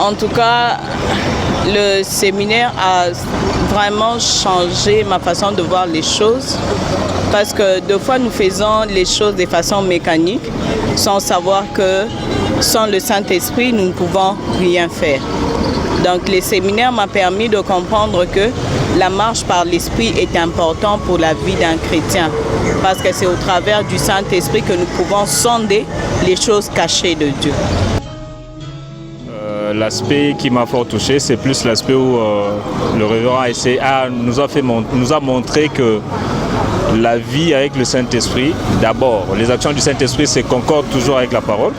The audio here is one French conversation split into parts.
En tout cas, le séminaire a vraiment changé ma façon de voir les choses parce que deux fois nous faisons les choses de façon mécanique sans savoir que sans le Saint-Esprit nous ne pouvons rien faire. Donc le séminaire m'a permis de comprendre que la marche par l'Esprit est importante pour la vie d'un chrétien parce que c'est au travers du Saint-Esprit que nous pouvons sonder les choses cachées de Dieu. L'aspect qui m'a fort touché, c'est plus l'aspect où le révérend nous a montré que la vie avec le Saint-Esprit, d'abord, les actions du Saint-Esprit se concordent toujours avec la parole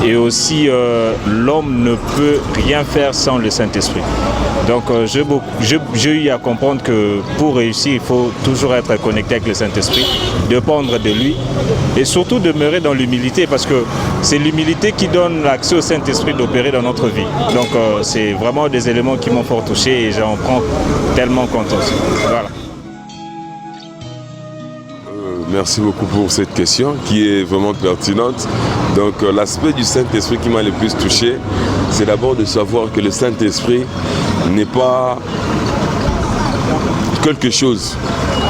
et aussi l'homme ne peut rien faire sans le Saint-Esprit. Donc j'ai eu à comprendre que pour réussir, il faut toujours être connecté avec le Saint-Esprit, dépendre de lui et surtout demeurer dans l'humilité parce que c'est l'humilité qui donne l'accès au Saint-Esprit d'opérer dans notre vie. Donc c'est vraiment des éléments qui m'ont fort touché et j'en prends tellement compte aussi. Voilà. Merci beaucoup pour cette question qui est vraiment pertinente. Donc l'aspect du Saint-Esprit qui m'a le plus touché, c'est d'abord de savoir que le Saint-Esprit n'est pas quelque chose,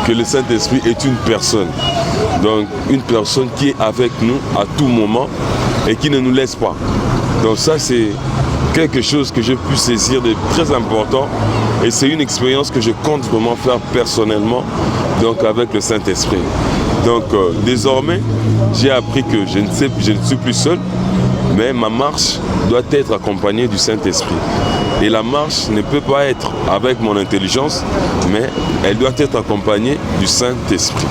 que le Saint-Esprit est une personne. Donc une personne qui est avec nous à tout moment et qui ne nous laisse pas. Donc ça c'est quelque chose que j'ai pu saisir de très important et c'est une expérience que je compte vraiment faire personnellement donc avec le Saint-Esprit. Donc désormais, j'ai appris que je ne suis plus seul, mais ma marche doit être accompagnée du Saint-Esprit. Et la marche ne peut pas être avec mon intelligence, mais elle doit être accompagnée du Saint-Esprit.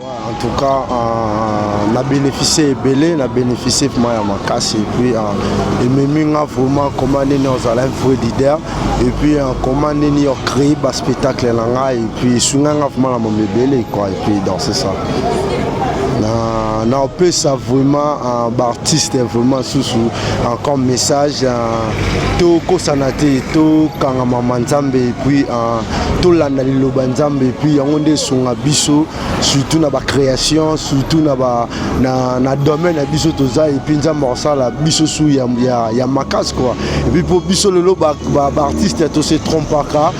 En tout cas, on a bénéficié belé, on a bénéficié de ma casse et puis et même vraiment comment nous allons faire leader et puis comment nous créer un spectacle là et puis souvent vraiment la belé quoi et puis dans c'est ça. On peut ça vraiment un artiste vraiment sous comme message tout kosanate tout quand maman nzambe et puis tout l'anali lobanzambe et puis on est sur un biseau surtout dans la création surtout dans domaine à biseau toza et puis nzambe ça la biseau sous ya makas quoi et puis pour biseau le lo artiste to se trompe pas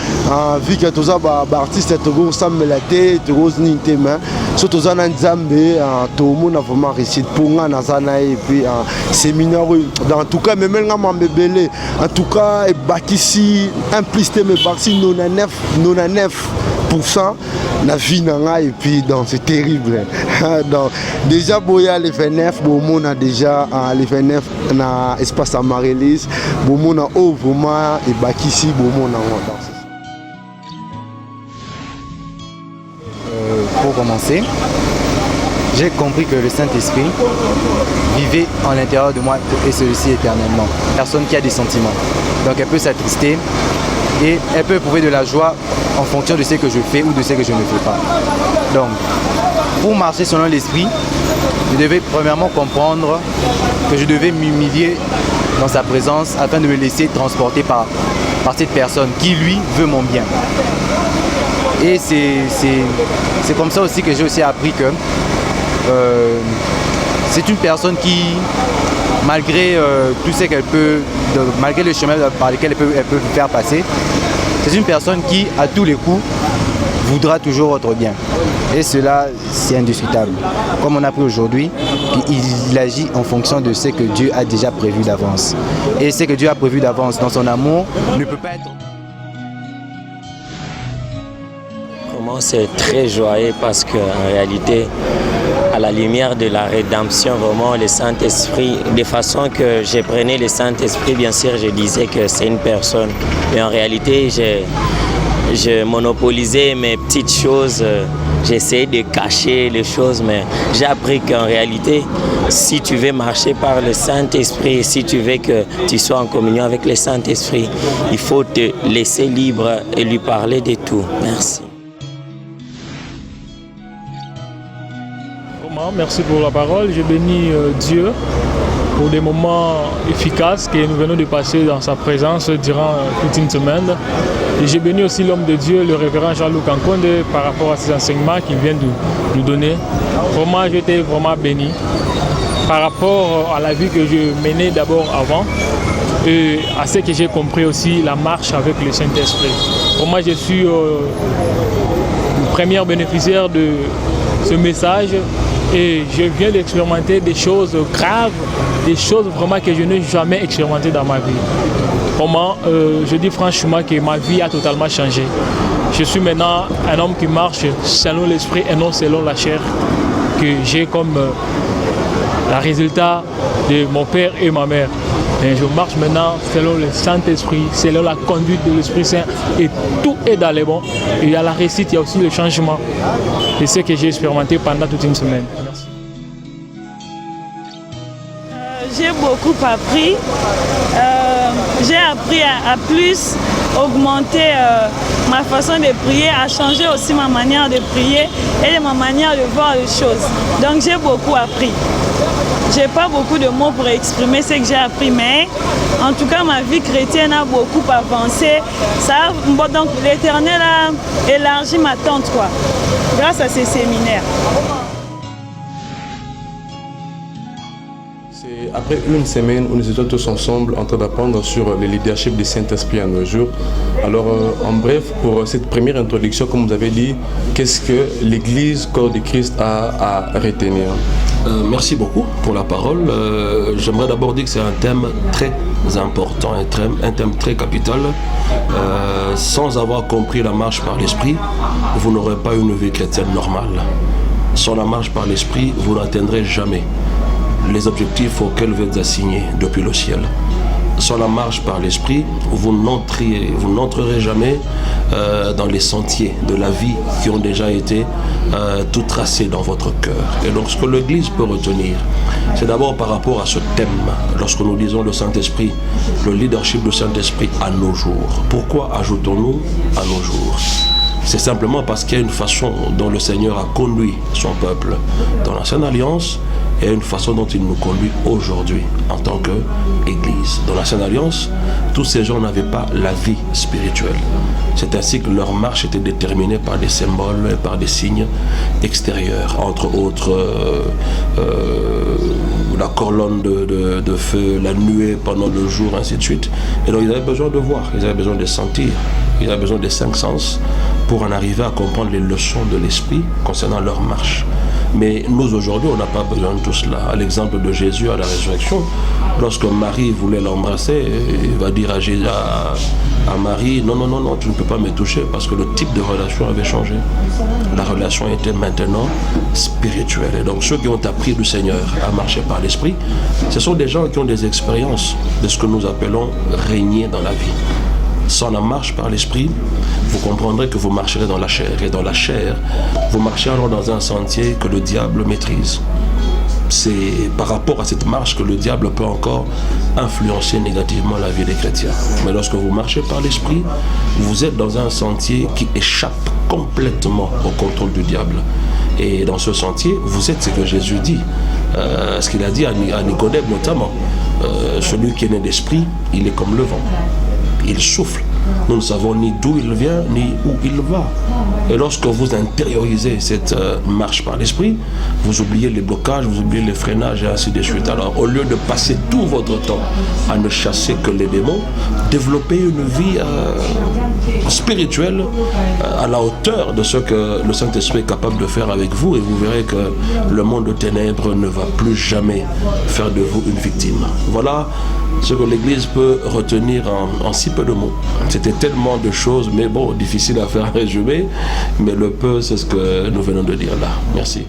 vu que toza artiste to go sammelate to go ninte main so toza na nzambe to mona vraiment réussite pour nga nazana et puis séminaire dans tout cas même nga mambebele en tout cas et bakisi implicité me bakisi 99% la vie nanga et puis donc c'est terrible donc déjà boya les 29 bon on a déjà les 29 na espace Amaryllis bon on a vraiment et bakisi bon on a pour commencer, j'ai compris que le Saint-Esprit vivait en l'intérieur de moi et celui-ci éternellement. Personne qui a des sentiments. Donc elle peut s'attrister et elle peut éprouver de la joie en fonction de ce que je fais ou de ce que je ne fais pas. Donc, pour marcher selon l'Esprit, je devais premièrement comprendre que je devais m'humilier dans sa présence afin de me laisser transporter par cette personne qui, lui, veut mon bien. Et c'est comme ça aussi que j'ai aussi appris que c'est une personne qui, malgré tout ce qu'elle peut, malgré le chemin par lequel elle peut faire passer, c'est une personne qui, à tous les coups, voudra toujours votre bien. Et cela, c'est indiscutable. Comme on a appris aujourd'hui, il agit en fonction de ce que Dieu a déjà prévu d'avance. Et ce que Dieu a prévu d'avance dans son amour ne peut pas être... C'est très joyeux parce qu'en réalité, à la lumière de la rédemption, vraiment le Saint-Esprit, de façon que je prenais le Saint-Esprit, bien sûr, je disais que c'est une personne. Mais en réalité, je monopolisais mes petites choses, j'essayais de cacher les choses, mais j'ai appris qu'en réalité, si tu veux marcher par le Saint-Esprit, si tu veux que tu sois en communion avec le Saint-Esprit, il faut te laisser libre et lui parler de tout. Merci. Merci pour la parole. Je bénis Dieu pour des moments efficaces que nous venons de passer dans sa présence durant toute une semaine. Et je bénis aussi l'homme de Dieu, le révérend Jean-Luc Ankonde, par rapport à ses enseignements qu'il vient de nous donner. Vraiment, j'ai été vraiment béni. par rapport à la vie que je menais d'abord avant et à ce que j'ai compris aussi, la marche avec le Saint-Esprit. Pour moi, je suis le premier bénéficiaire de ce message et je viens d'expérimenter des choses graves, des choses vraiment que je n'ai jamais expérimentées dans ma vie. Comment je dis franchement que ma vie a totalement changé. Je suis maintenant un homme qui marche selon l'esprit et non selon la chair, que j'ai comme le résultat de mon père et ma mère. Et je marche maintenant selon le Saint-Esprit, selon la conduite de l'Esprit Saint et tout est dans les bons. Et il y a la réussite, il y a aussi le changement. C'est ce que j'ai expérimenté pendant toute une semaine. Merci. J'ai beaucoup appris. J'ai appris à plus augmenter ma façon de prier, à changer aussi ma manière de prier et ma manière de voir les choses. Donc j'ai beaucoup appris. Je n'ai pas beaucoup de mots pour exprimer ce que j'ai appris, mais en tout cas ma vie chrétienne a beaucoup avancé. Donc l'Éternel a élargi ma tente grâce à ces séminaires. Après une semaine où nous étions tous ensemble en train d'apprendre sur le leadership du Saint-Esprit à nos jours. Alors en bref, pour cette première introduction, comme vous avez dit, qu'est-ce que l'Église, corps de Christ, a à retenir? Merci beaucoup pour la parole. J'aimerais d'abord dire que c'est un thème très important, un thème très capital. Sans avoir compris la marche par l'Esprit, vous n'aurez pas une vie chrétienne normale. Sans la marche par l'Esprit, vous n'atteindrez jamais les objectifs auxquels vous êtes assignés depuis le ciel. Sans la marche par l'Esprit, vous n'entrerez jamais dans les sentiers de la vie qui ont déjà été tout tracés dans votre cœur. Et donc ce que l'Église peut retenir, c'est d'abord par rapport à ce thème, lorsque nous disons le Saint-Esprit, le leadership du Saint-Esprit à nos jours. Pourquoi ajoutons-nous à nos jours? C'est simplement parce qu'il y a une façon dont le Seigneur a conduit son peuple dans l'Ancienne Alliance et une façon dont il nous conduit aujourd'hui en tant qu'Église. Dans l'Ancienne Alliance, tous ces gens n'avaient pas la vie spirituelle. C'est ainsi que leur marche était déterminée par des symboles et par des signes extérieurs, entre autres la colonne de feu, la nuée pendant le jour, ainsi de suite. Et donc ils avaient besoin de voir, ils avaient besoin de sentir, ils avaient besoin des 5 sens pour en arriver à comprendre les leçons de l'Esprit concernant leur marche. Mais nous aujourd'hui, on n'a pas besoin de tout cela. À l'exemple de Jésus à la résurrection, lorsque Marie voulait l'embrasser, il va dire à Marie, non, tu ne peux pas me toucher parce que le type de relation avait changé. La relation était maintenant spirituelle. Et donc ceux qui ont appris du Seigneur à marcher par l'Esprit, ce sont des gens qui ont des expériences de ce que nous appelons régner dans la vie. Sans la marche par l'Esprit, vous comprendrez que vous marcherez dans la chair. Et dans la chair, vous marchez alors dans un sentier que le diable maîtrise. C'est par rapport à cette marche que le diable peut encore influencer négativement la vie des chrétiens. Mais lorsque vous marchez par l'Esprit, vous êtes dans un sentier qui échappe complètement au contrôle du diable. Et dans ce sentier, vous êtes ce que Jésus dit. Ce qu'il a dit à Nicodème notamment. Celui qui est né d'esprit, il est comme le vent. Il souffle. Nous ne savons ni d'où il vient, ni où il va. Et lorsque vous intériorisez cette marche par l'Esprit, vous oubliez les blocages, vous oubliez les freinages et ainsi de suite. Alors, au lieu de passer tout votre temps à ne chasser que les démons, développez une vie spirituelle à la hauteur de ce que le Saint-Esprit est capable de faire avec vous, et vous verrez que le monde de ténèbres ne va plus jamais faire de vous une victime. Voilà ce que l'Église peut retenir en si peu de mots. C'était tellement de choses, mais bon, difficile à faire résumer, mais le peu, c'est ce que nous venons de dire là. Merci.